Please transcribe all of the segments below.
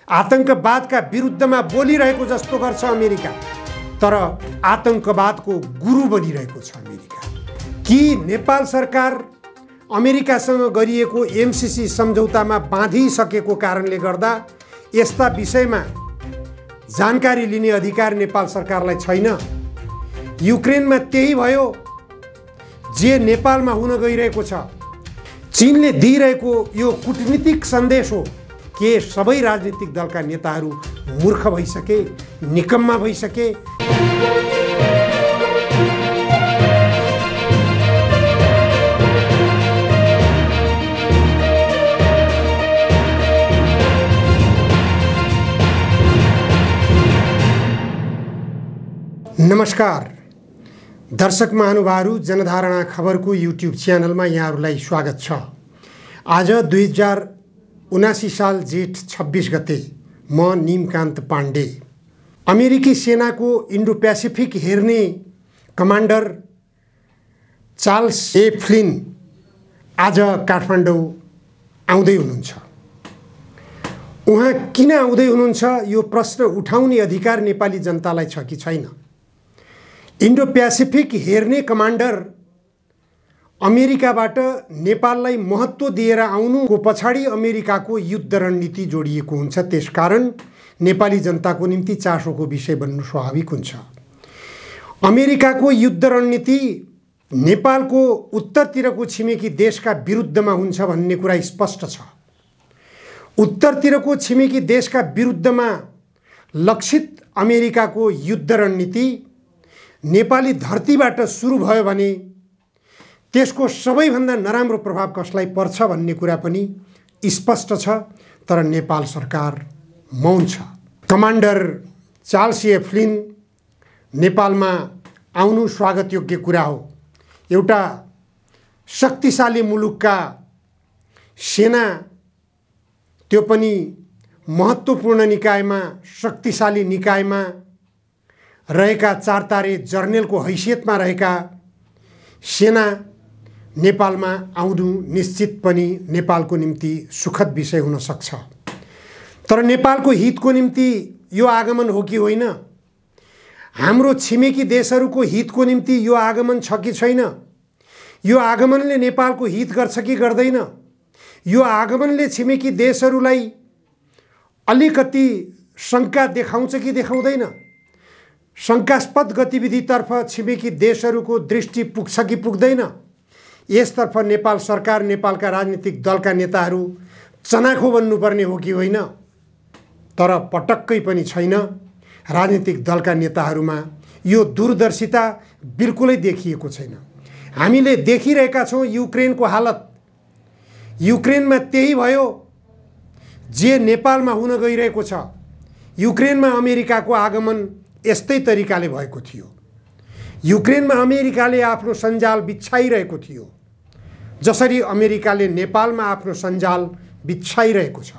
आतंकवादका विरुद्धमा बोलिरहेको जस्तो गर्छ अमेरिका, तर आतंकवादको गुरु बनिरहेको छ अमेरिका। कि नेपाल सरकार अमेरिकासँग गरिएको एमसीसी सम्झौतामा बाँधिसकेको कारणले गर्दा यस्ता विषयमा जानकारी लिने अधिकार नेपाल सरकारलाई छैन? युक्रेनमा त्यही भयो जे नेपालमा हुन गइरहेको छ। चीनले दिइरहेको यो कूटनीतिक सन्देश हो के सबै राजनीतिक दलका नेताहरू मूर्ख भइसके, निकम्मा भइसके। नमस्कार दर्शक महानुभावहरू, जनधारणा खबरको युट्युब च्यानलमा यहाँहरूलाई स्वागत छ। आज 2079 साल जेठ 26 गते म निमकान्त पाण्डे। अमेरिकी सेनाको इन्डो पेसिफिक हेर्ने कमान्डर चार्ल्स ए फ्लिन आज काठमाडौँ आउँदै हुनुहुन्छ। उहाँ किन आउँदै हुनुहुन्छ यो प्रश्न उठाउने अधिकार नेपाली जनतालाई छ कि छैन? इन्डो पेसिफिक हेर्ने कमान्डर अमेरिकाबाट नेपाललाई महत्त्व दिएर आउनुको पछाडि अमेरिकाको युद्ध रणनीति जोडिएको हुन्छ। त्यसकारण नेपाली जनताको निम्ति चासोको विषय बन्नु स्वाभाविक हुन्छ। अमेरिकाको युद्ध रणनीति नेपालको उत्तरतिरको छिमेकी देशका विरुद्धमा हुन्छ भन्ने कुरा स्पष्ट छ। उत्तरतिरको छिमेकी देशका विरुद्धमा लक्षित अमेरिकाको युद्ध रणनीति नेपाली धरतीबाट सुरु भयो भने त्यसको सबैभन्दा नराम्रो प्रभाव कसलाई पर्छ भन्ने कुरा पनि स्पष्ट छ, तर नेपाल सरकार मौन छ। कमान्डर चार्ल्स ए फ्लिन नेपालमा आउनु स्वागतयोग्य कुरा हो। एउटा शक्तिशाली मुलुकका सेना, त्यो पनि महत्त्वपूर्ण निकायमा, शक्तिशाली निकायमा रहेका चारतारे जर्नेलको हैसियतमा रहेका सेना नेपालमा आउनु निश्चित पनि नेपालको निम्ति सुखद विषय हुन सक्छ। तर नेपालको हितको निम्ति यो आगमन हो कि होइन? हाम्रो छिमेकी देशहरूको हितको निम्ति यो आगमन छ कि छैन? यो आगमनले नेपालको हित गर्छ कि गर्दैन? यो आगमनले छिमेकी देशहरूलाई अलिकति शङ्का देखाउँछ कि देखाउँदैन? शङ्कास्पद गतिविधितर्फ छिमेकी देशहरूको दृष्टि पुग्छ कि पुग्दैन? यसतर्फ नेपाल सरकार, नेपालका राजनीतिक दलका नेताहरू चनाखो बन्नुपर्ने हो कि होइन? तर पटक्कै पनि छैन। राजनीतिक दलका नेताहरूमा यो दूरदर्शिता बिल्कुलै देखिएको छैन। हामीले देखिरहेका छौँ युक्रेनको हालत। युक्रेनमा त्यही भयो जे नेपालमा हुन गइरहेको छ। युक्रेनमा अमेरिकाको आगमन यस्तै तरिकाले भएको थियो। युक्रेनमा अमेरिकाले आफ्नो सञ्जाल बिछाइरहेको थियो, जसरी अमेरिकाले नेपालमा आफ्नो सञ्जाल बिछाइरहेको छ।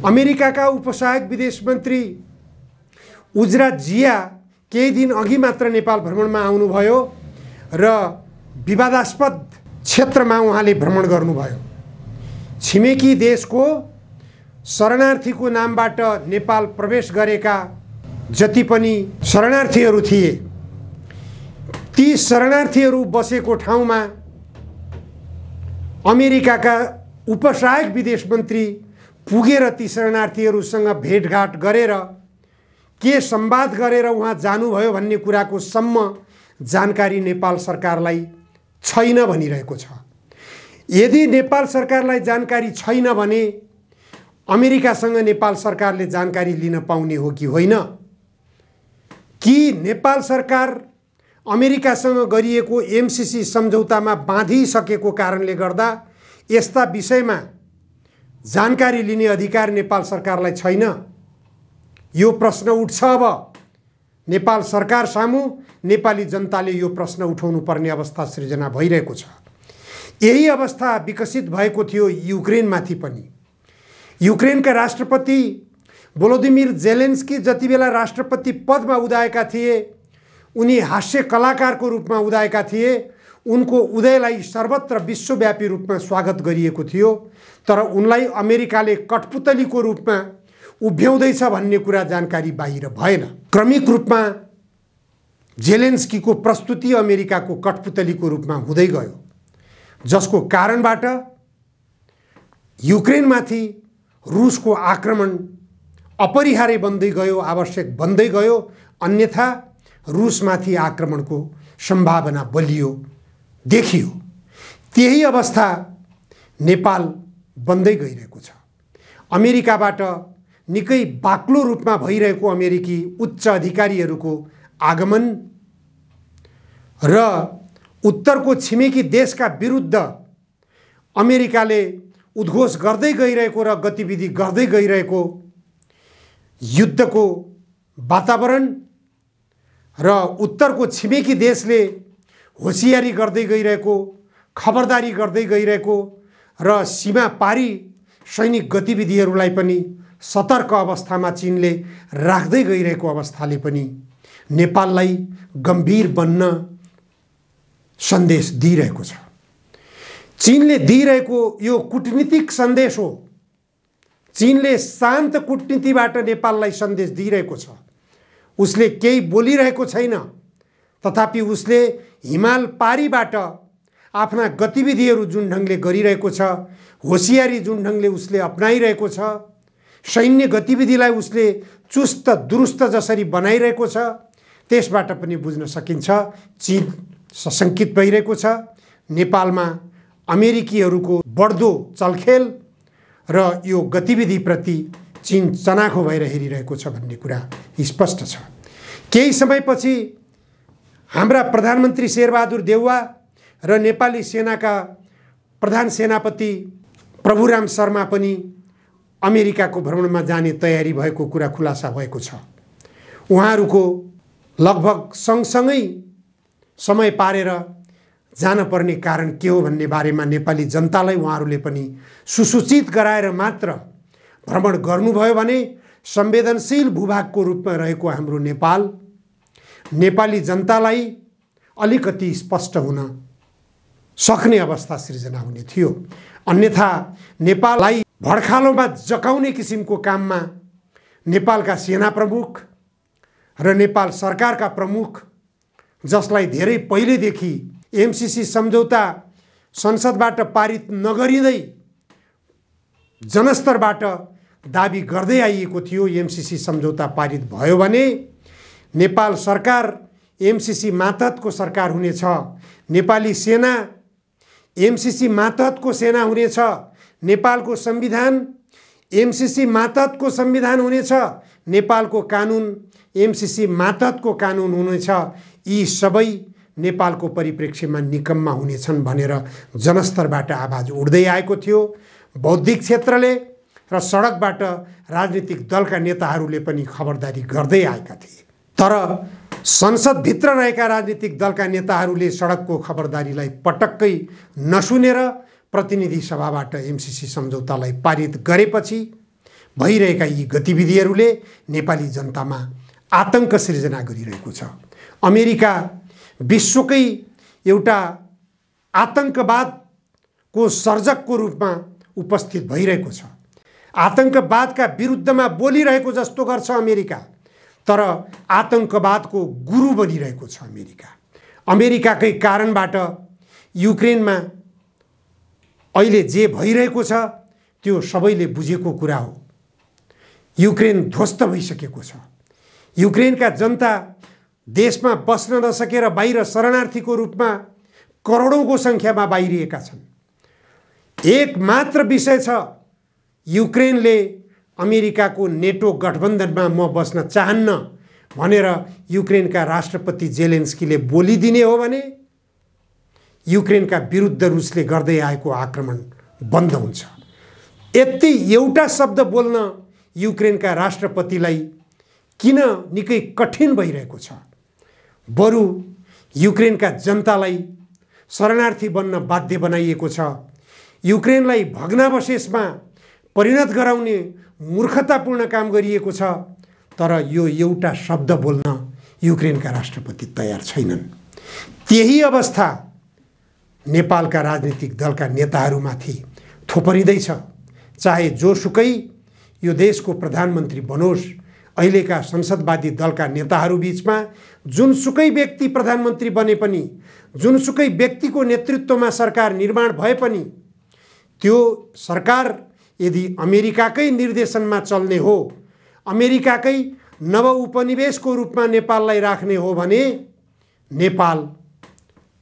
अमेरिकाका उपसहायक विदेश मन्त्री उजरा जिया केही दिन अघि मात्र नेपाल भ्रमणमा आउनुभयो र विवादास्पद क्षेत्रमा उहाँले भ्रमण गर्नुभयो। छिमेकी देशको शरणार्थीको नामबाट नेपाल प्रवेश गरेका जति पनि शरणार्थीहरू थिए, ती शरणार्थीहरू बसेको ठाउँमा अमेरिकाका उपसहायक विदेश मन्त्री पुगेर ती शरणार्थीहरूसँग भेटघाट गरेर के संवाद गरेर उहाँ जानुभयो भन्ने कुराको सम्म जानकारी नेपाल सरकारलाई छैन भनिरहेको छ। यदि नेपाल सरकारलाई जानकारी छैन भने अमेरिकासँग नेपाल सरकारले जानकारी लिन पाउने हो कि होइन? कि नेपाल सरकार अमेरिकासँग गरिएको एमसीसी सम्झौतामा बाँधिसकेको कारणले गर्दा यस्ता विषयमा जानकारी लिने अधिकार नेपाल सरकारलाई छैन? यो प्रश्न उठ्छ। अब नेपाल सरकार सामु नेपाली जनताले यो प्रश्न उठाउनु पर्ने अवस्था सृजना भइरहेको छ। यही अवस्था विकसित भएको थियो युक्रेनमाथि पनि। युक्रेनका राष्ट्रपति भोलोदिमिर जेलेन्स्की जति बेला राष्ट्रपति पदमा उदाएका थिए, उनी हास्य कलाकारको रूपमा उदाएका थिए। उनको उदयलाई सर्वत्र विश्वव्यापी रूपमा स्वागत गरिएको थियो, तर उनलाई अमेरिकाले कठपुतलीको रूपमा उभ्याउँदैछ भन्ने कुरा जानकारी बाहिर भएन। क्रमिक रूपमा जेलेन्स्कीको प्रस्तुति अमेरिकाको कठपुतलीको रूपमा हुँदै गयो, जसको कारणबाट युक्रेनमाथि रुसको आक्रमण अपरिहार्य बन्दै गयो, आवश्यक बन्दै गयो। अन्यथा रुसमाथि आक्रमणको सम्भावना बलियो देखियो। त्यही अवस्था नेपाल बन्दै गइरहेको छ। अमेरिकाबाट निकै बाक्लो रूपमा भइरहेको अमेरिकी उच्च अधिकारीहरूको आगमन र उत्तरको छिमेकी देशका विरुद्ध अमेरिकाले उद्घोष गर्दै गइरहेको र गतिविधि गर्दै गइरहेको युद्धको वातावरण र उत्तरको छिमेकी देशले होसियारी गर्दै गइरहेको, खबरदारी गर्दै गइरहेको र सीमा पारी सैनिक गतिविधिहरूलाई पनि सतर्क अवस्थामा चीनले राख्दै गइरहेको अवस्थाले पनि नेपाललाई गम्भीर बन्न सन्देश दिइरहेको छ। चीनले दिइरहेको यो कूटनीतिक सन्देश हो। चीनले शान्त कूटनीतिबाट नेपाललाई सन्देश दिइरहेको छ। उसले केही बोलिरहेको छैन, तथापि उसले हिमाल पारीबाट आफ्ना गतिविधिहरू जुन ढङ्गले गरिरहेको छ, होसियारी जुन ढङ्गले उसले अपनाइरहेको छ, सैन्य गतिविधिलाई उसले चुस्त दुरुस्त जसरी बनाइरहेको छ, त्यसबाट पनि बुझ्न सकिन्छ चीन सशङ्कित भइरहेको छ। नेपालमा अमेरिकीहरूको बढ्दो चलखेल र यो गतिविधिप्रति चीन चनाखो भएर हेरिरहेको छ भन्ने कुरा स्पष्ट छ। केही समयपछि हाम्रा प्रधानमन्त्री शेरबहादुर देउवा र नेपाली सेनाका प्रधान सेनापति प्रभुराम शर्मा पनि अमेरिकाको भ्रमणमा जाने तयारी भएको कुरा खुलासा भएको छ। उहाँहरूको लगभग सँगसँगै समय पारेर जान पर्ने कारण के हो भन्ने बारेमा नेपाली जनतालाई उहाँहरूले पनि सुसूचित गराएर मात्र भ्रमण गर्नुभयो भने संवेदनशील भूभागको रूपमा रहेको हाम्रो नेपाल नेपाली जनतालाई अलिकति स्पष्ट हुन सक्ने अवस्था सृजना हुने थियो। अन्यथा नेपाललाई भड्खालोमा जकाउने किसिमको काममा नेपालका सेना प्रमुख र नेपाल सरकारका प्रमुख, जसलाई धेरै पहिलेदेखि एमसीसी सम्झौता संसदबाट पारित नगरिँदै जनस्तरबाट दाबी गर्दै आइएको थियो, एमसीसी सम्झौता पारित भयो भने नेपाल सरकार एमसीसी मातहतको सरकार हुनेछ, नेपाली सेना एमसीसी मातहतको सेना हुनेछ, नेपालको संविधान एमसीसी मातहतको संविधान हुनेछ, नेपालको कानुन एमसीसी मातहतको कानुन हुनेछ। यी सबै नेपालको परिप्रेक्ष्यमा निकम्मा हुनेछन् भनेर जनस्तरबाट आवाज उठ्दै आएको थियो। बौद्धिक क्षेत्रले र सडकबाट राजनीतिक दलका नेताहरूले पनि खबरदारी गर्दै आएका थिए। तर संसदभित्र रहेका राजनीतिक दलका नेताहरूले सडकको खबरदारीलाई पटक्कै नसुनेर प्रतिनिधि सभाबाट एमसीसी सम्झौतालाई पारित गरेपछि भइरहेका यी गतिविधिहरूले नेपाली जनतामा आतंक सृजना गरिरहेको छ। अमेरिका विश्वकै एउटा आतंकवादको सर्जकको रूपमा उपस्थित भइरहेको छ। आतंकवादका विरुद्धमा बोलिरहेको जस्तो गर्छ अमेरिका, तर आतंकवादको गुरु बनिरहेको छ अमेरिका। अमेरिकाकै कारणबाट युक्रेनमा अहिले जे भइरहेको छ त्यो सबैले बुझेको कुरा हो। युक्रेन ध्वस्त भइसकेको छ। युक्रेनका जनता देशमा बस्न नसकेर बाहिर शरणार्थीको रूपमा करोडौंको संख्यामा बाहिरिएका छन्। एक मात्र विषय छ, युक्रेनले अमेरिकाको नेटो गठबन्धनमा म बस्न चाहन्न भनेर युक्रेनका राष्ट्रपति जेलेन्स्कीले बोलिदिने हो भने युक्रेनका विरुद्ध रुसले गर्दै आएको आक्रमण बन्द हुन्छ। यति एउटा शब्द बोल्न युक्रेनका राष्ट्रपतिलाई किन निकै कठिन भइरहेको छ? बरु युक्रेनका जनतालाई शरणार्थी बन्न बाध्य बनाइएको छ। युक्रेनलाई भग्नावशेषमा परिणत गराउने मूर्खतापूर्ण काम गरिएको छ। तर यो एउटा शब्द बोल्न युक्रेनका राष्ट्रपति तयार छैनन्। त्यही अवस्था नेपालका राजनीतिक दलका नेताहरूमाथि थोपरिँदैछ। चाहे जोसुकै यो देशको प्रधानमन्त्री बनोस्। अहिलेका संसदवादी दलका नेताहरू बीचमा जुनसुकै व्यक्ति प्रधानमन्त्री बने पनि, जुनसुकै व्यक्तिको नेतृत्वमा सरकार निर्माण भए पनि त्यो सरकार यदि अमेरिकाकै निर्देशनमा चल्ने हो, अमेरिकाकै नव उपनिवेशको रूपमा नेपाललाई राख्ने हो भने नेपाल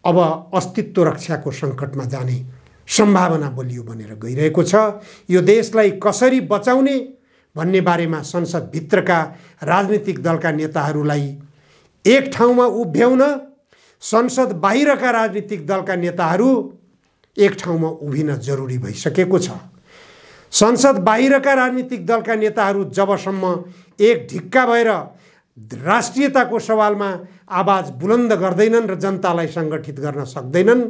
अब अस्तित्व रक्षाको सङ्कटमा जाने सम्भावना बलियो बनेर गइरहेको छ। यो देशलाई कसरी बचाउने भन्ने बारेमा संसदभित्रका राजनीतिक दलका नेताहरूलाई एक ठाउँमा उभ्याउन संसद बाहिरका राजनीतिक दलका नेताहरू एक ठाउँमा उभिन जरुरी भइसकेको छ। संसद बाहिरका राजनीतिक दलका नेताहरू जबसम्म एक ढिक्का भएर राष्ट्रियताको सवालमा आवाज बुलन्द गर्दैनन् र जनतालाई सङ्गठित गर्न सक्दैनन्,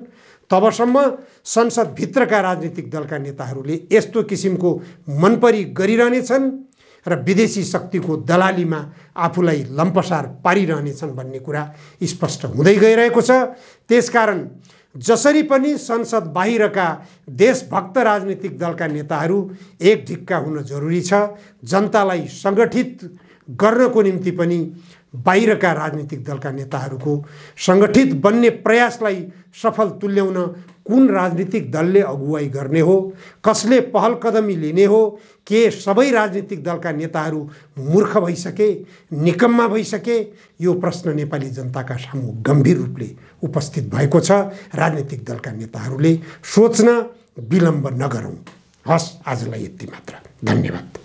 तबसम्म संसदभित्रका राजनीतिक दलका नेताहरूले यस्तो किसिमको मनपरी गरिरहनेछन् र विदेशी शक्तिको दलालीमा आफूलाई लम्पसार पारिरहनेछन् भन्ने कुरा स्पष्ट हुँदै गइरहेको छ। त्यसकारण जसरी पनि संसद बाहिरका देशभक्त राजनीतिक दलका नेताहरू एक ढिक्का हुन जरुरी छ। जनतालाई सङ्गठित गर्नको निम्ति पनि बाहिरका राजनीतिक दलका नेताहरूको सङ्गठित बन्ने प्रयासलाई सफल तुल्याउन कुन राजनीतिक दलले अगुवाई गर्ने हो, कसले पहल कदमी लिने हो, के सबै राजनीतिक दलका नेताहरू मूर्ख भइसके, निकम्मा भइसके, यो प्रश्न नेपाली जनताका सामु गम्भीर रूपले उपस्थित भएको छ। राजनीतिक दलका नेताहरूले सोच्न विलम्ब नगरौँ। हस्, आजलाई यति मात्र। धन्यवाद।